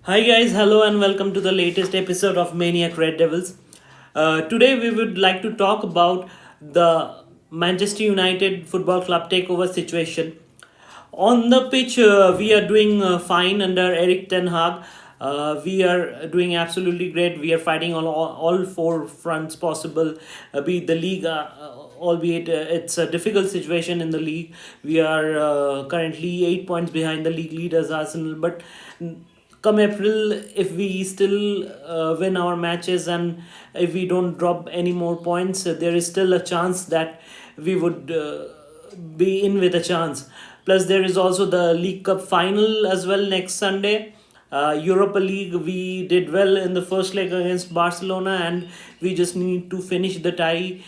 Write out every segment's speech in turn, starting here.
Hi guys, hello and welcome to the latest episode of Maniac Red Devils. Today we would like to talk about the Manchester United Football Club takeover situation. On the pitch, we are doing fine under Eric Ten Hag. We are doing absolutely great. We are fighting on all four fronts possible. Be it the league, albeit it's a difficult situation in the league. We are currently 8 points behind the league leaders Arsenal, but come April, if we still win our matches and if we don't drop any more points, there is still a chance that we would be in with a chance. Plus, there is also the League Cup final as well next Sunday. Europa League, we did well in the first leg against Barcelona, and we just need to finish the tie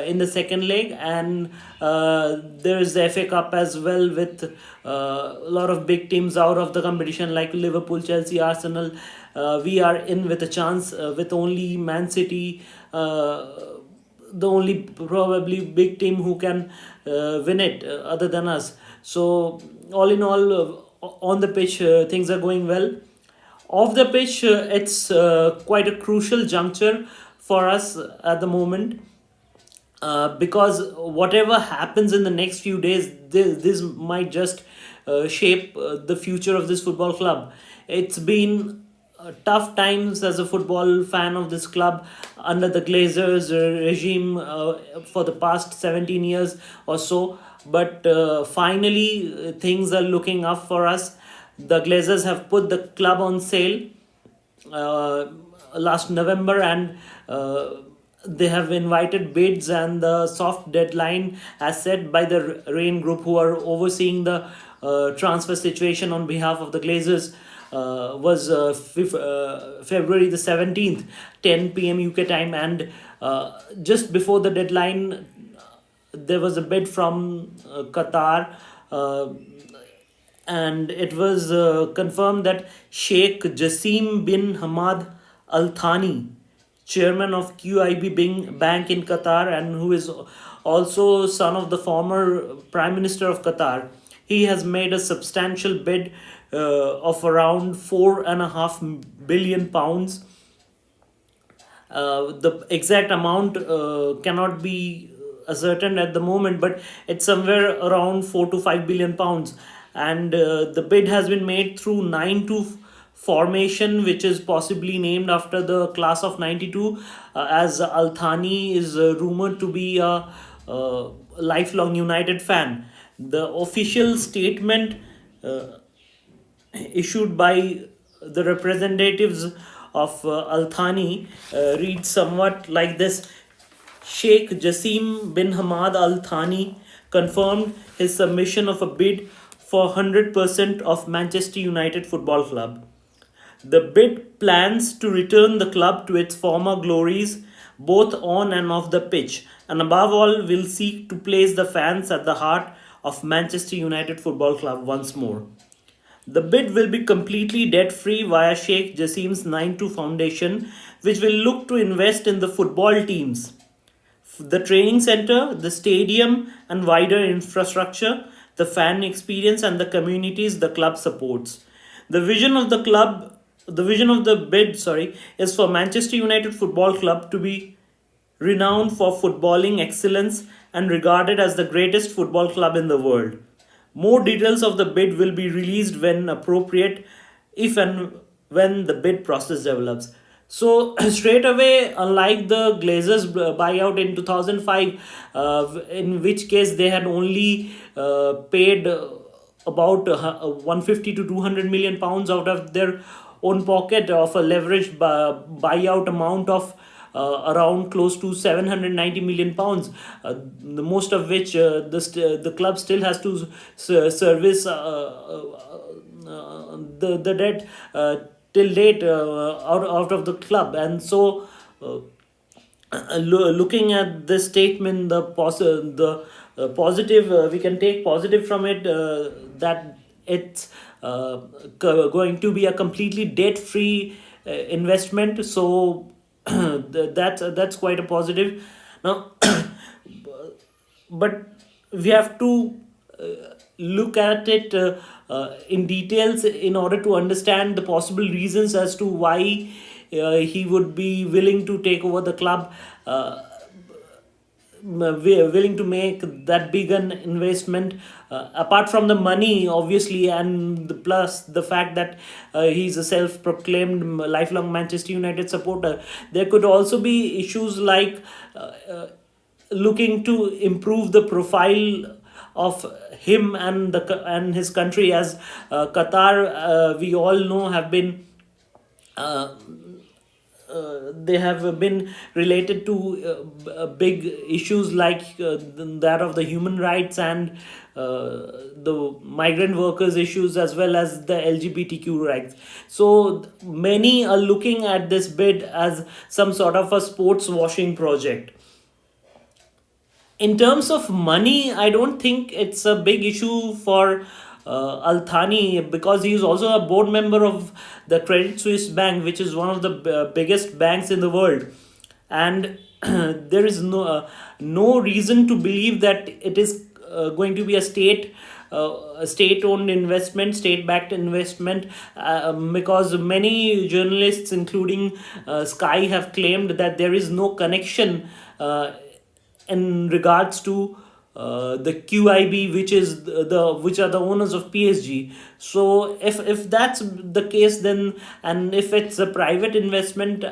in the second leg. And there is the FA Cup as well, with a lot of big teams out of the competition like Liverpool, Chelsea, Arsenal. We are in with a chance, with only Man City. The only probably big team who can win it other than us. So all in all, on the pitch, things are going well. Off the pitch, it's quite a crucial juncture for us at the moment, because whatever happens in the next few days, this might just shape the future of this football club. It's been tough times as a football fan of this club under the Glazers regime for the past 17 years or so. But finally, things are looking up for us. The Glazers have put the club on sale uh, last November, and they have invited bids, and the soft deadline, as said by the Rain Group, who are overseeing the transfer situation on behalf of the Glazers, was February the 17th, 10 p.m. UK time. And just before the deadline, there was a bid from Qatar, and it was confirmed that Sheikh Jassim bin Hamad Al Thani, chairman of QIB Bank in Qatar, and who is also son of the former Prime Minister of Qatar, he has made a substantial bid of around £4.5 billion. The exact amount cannot be ascertained at the moment, but it's somewhere around £4 to £5 billion. And the bid has been made through 9-2 formation, which is possibly named after the class of 92, as Al Thani is rumored to be a lifelong United fan. The official statement issued by the representatives of Al Thani reads somewhat like this: Sheikh Jassim bin Hamad Al Thani confirmed his submission of a bid for 100% of Manchester United Football Club. The bid plans to return the club to its former glories, both on and off the pitch, and above all, will seek to place the fans at the heart of Manchester United Football Club once more. The bid will be completely debt free via Sheikh Jassim's 9-2 Foundation, which will look to invest in the football teams, the training center, the stadium, and wider infrastructure, the fan experience, and the communities the club supports. The vision of the club, the vision of the bid, sorry, is for Manchester United Football Club to be renowned for footballing excellence and regarded as the greatest football club in the world. More details of the bid will be released when appropriate, if and when the bid process develops. So, straight away, unlike the Glazers buyout in 2005, in which case they had only paid about 150 to 200 million pounds out of their own pocket, of a leveraged buyout amount of around close to 790 million pounds, the most of which the club still has to service the debt till date, out of the club. And so looking at this statement, the positive, we can take positive from it, that it's going to be a completely debt free investment. So that's quite a positive. Now, but we have to look at it in details in order to understand the possible reasons as to why he would be willing to take over the club. Willing to make that big an investment, apart from the money obviously, and plus the fact that he's a self-proclaimed lifelong Manchester United supporter. There could also be issues like looking to improve the profile of him and and his country, as Qatar, we all know, have been uh, they have been related to big issues like that of the human rights and the migrant workers issues, as well as the LGBTQ rights. So many are looking at this bid as some sort of a sports washing project. In terms of money, I don't think it's a big issue for Al Thani, because he is also a board member of the Credit Suisse Bank, which is one of the biggest banks in the world. And there is no reason to believe that it is going to be a state-owned investment, state-backed investment, because many journalists, including Sky, have claimed that there is no connection in regards to the QIB, which is which are the owners of PSG. So if that's the case, then, and if it's a private investment,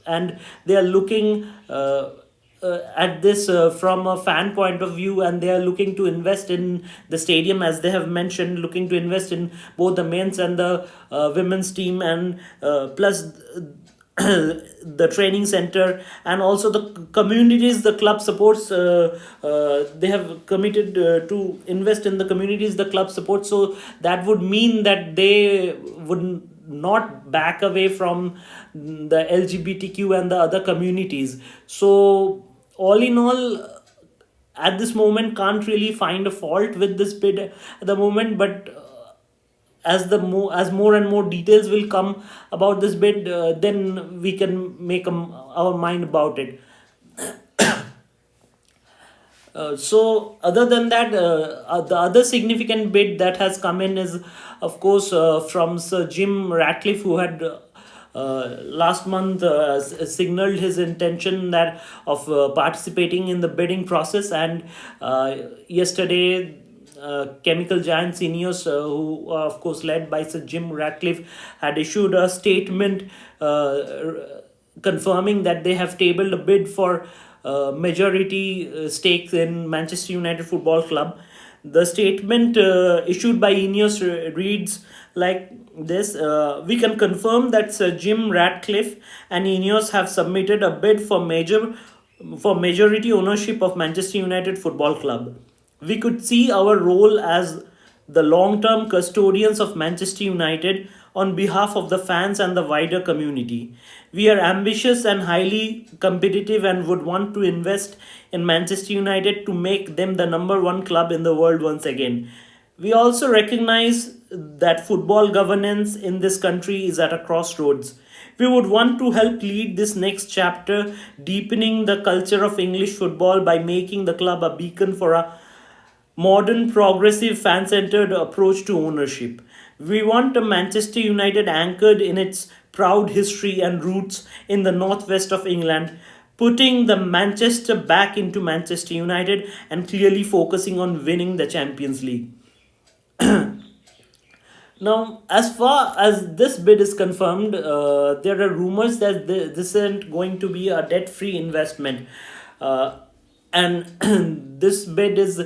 and they are looking at this from a fan point of view, and they are looking to invest in the stadium, as they have mentioned, looking to invest in both the men's and the women's team, and plus the training center, and also the communities the club supports. They have committed to invest in the communities the club supports. So that would mean that they would not back away from the LGBTQ and the other communities. So all in all, at this moment, can't really find a fault with this bid at the moment. But as more and more details will come about this bid, then we can make our mind about it. So other than that, the other significant bid that has come in is, of course, from Sir Jim Ratcliffe, who had last month signaled his intention that of participating in the bidding process. And yesterday, chemical giants INEOS, who are of course led by Sir Jim Ratcliffe, had issued a statement confirming that they have tabled a bid for majority stakes in Manchester United Football Club. The statement issued by INEOS reads like this: We can confirm that Sir Jim Ratcliffe and INEOS have submitted a bid for majority ownership of Manchester United Football Club. We could see our role as the long term custodians of Manchester United on behalf of the fans and the wider community. We are ambitious and highly competitive and would want to invest in Manchester United to make them the number one club in the world once again. We also recognize that football governance in this country is at a crossroads. We would want to help lead this next chapter, deepening the culture of English football by making the club a beacon for a modern, progressive, fan centered approach to ownership. We want a Manchester United anchored in its proud history and roots in the northwest of England, putting the Manchester back into Manchester United and clearly focusing on winning the Champions League. Now, as far as this bid is confirmed, there are rumors that this isn't going to be a debt free investment. And this bid is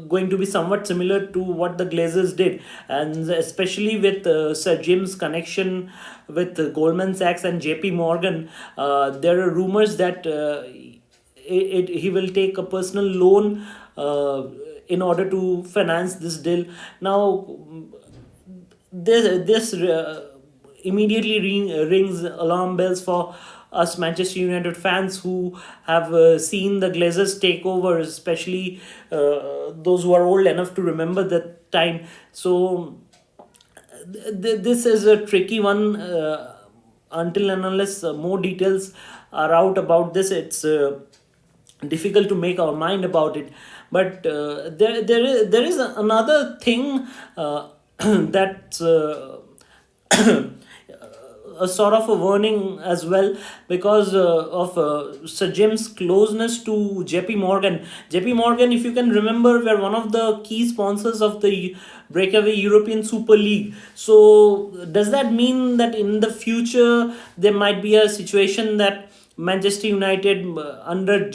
going to be somewhat similar to what the Glazers did, and especially with Sir Jim's connection with Goldman Sachs and JP Morgan. There are rumors that he will take a personal loan in order to finance this deal. Now, this immediately rings alarm bells for us Manchester United fans who have seen the Glazers take over, especially those who are old enough to remember that time. So this is a tricky one. Until and unless more details are out about this, it's difficult to make our mind about it. But there is another thing that's a sort of a warning as well, because of Sir Jim's closeness to JP Morgan. JP Morgan, if you can remember, were one of the key sponsors of the breakaway European Super League. So, does that mean that in the future there might be a situation that Manchester United under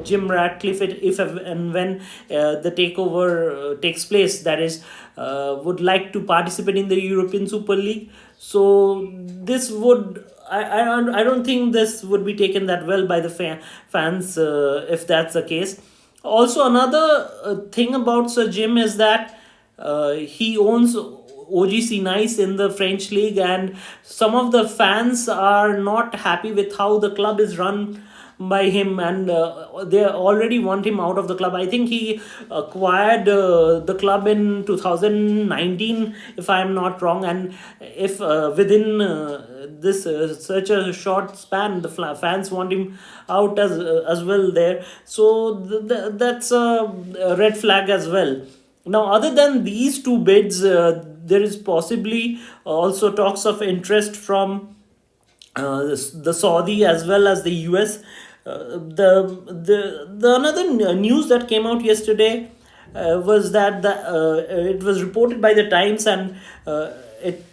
Jim Ratcliffe, if and when the takeover takes place, that is, would like to participate in the European Super League? So this would, I don't think this would be taken that well by the fans, if that's the case. Also, another thing about Sir Jim is that he owns OGC Nice in the French league, and some of the fans are not happy with how the club is run by him, and they already want him out of the club. I think he acquired the club in 2019, if I am not wrong, and if within this such a short span the fans want him out as well there, so that's a red flag as well. Now, other than these two bids, there is possibly also talks of interest from the Saudi as well as the US. The another news that came out yesterday was that it was reported by the Times, and it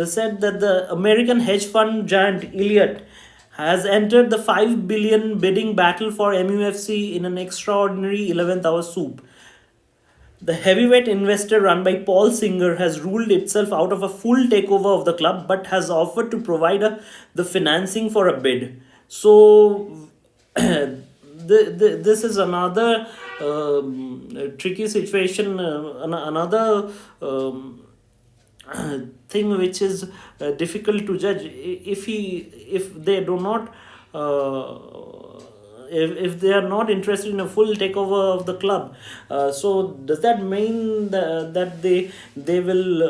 said that the American hedge fund giant Elliott has entered the 5 billion bidding battle for MUFC in an extraordinary 11th hour soup. The heavyweight investor run by Paul Singer has ruled itself out of a full takeover of the club, but has offered to provide the financing for a bid. So, this is another tricky situation, another thing which is difficult to judge. If they do not. If they are not interested in a full takeover of the club, so does that mean that they will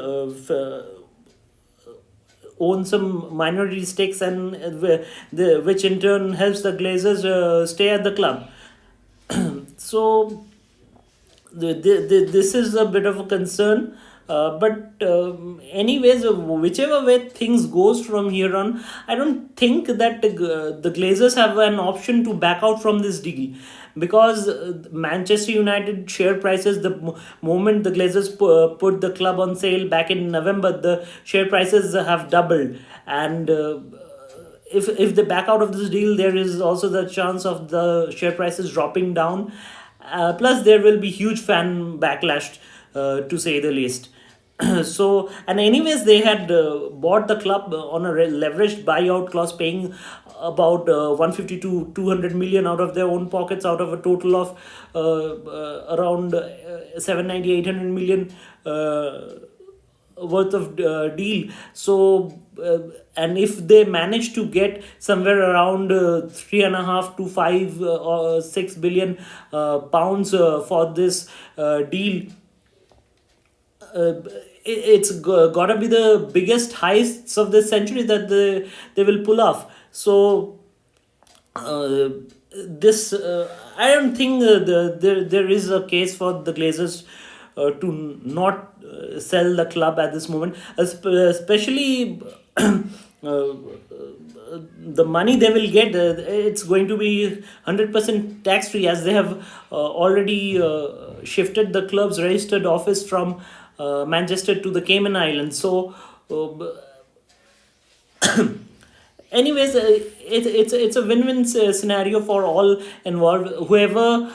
own some minority stakes, and which in turn helps the Glazers stay at the club? So this is a bit of a concern, but anyways, whichever way things goes from here on, I don't think that the Glazers have an option to back out from this deal, because Manchester United share prices, the moment the Glazers put the club on sale back in November, the share prices have doubled, and if they back out of this deal, there is also the chance of the share prices dropping down. Plus, there will be huge fan backlash, to say the least. So, and anyways, they had bought the club on a leveraged buyout clause, paying about 150 to 200 million out of their own pockets, out of a total of around 790 800 million worth of deal. So, and if they manage to get somewhere around 3.5 to 5 or 6 billion pounds for this deal, it's gotta be the biggest heists of this century that they will pull off. So, this I don't think there is a case for the Glazers to not sell the club at this moment, especially the money they will get. It's going to be 100% tax free, as they have already shifted the club's registered office from Manchester to the Cayman Islands. So, anyways, it's a win-win scenario for all involved. Whoever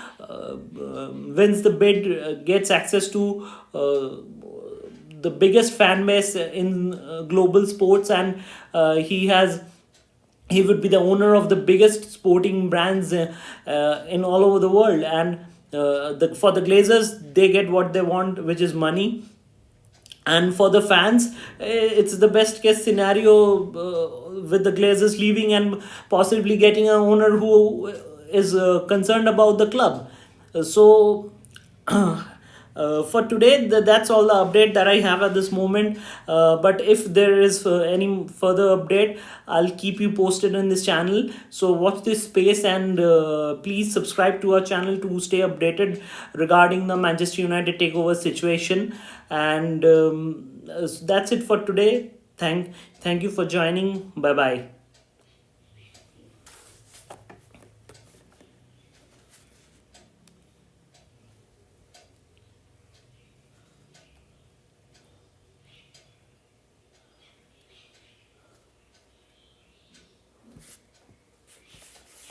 wins the bid gets access to the biggest fan base in global sports, and he would be the owner of the biggest sporting brands in all over the world. And for the Glazers, they get what they want, which is money. And for the fans, it's the best case scenario, with the Glazers leaving and possibly getting an owner who is concerned about the club. So, For today, that's all the update that I have at this moment. But if there is any further update, I'll keep you posted in this channel. So watch this space, and please subscribe to our channel to stay updated regarding the Manchester United takeover situation. And that's it for today. Thank you for joining. Bye bye.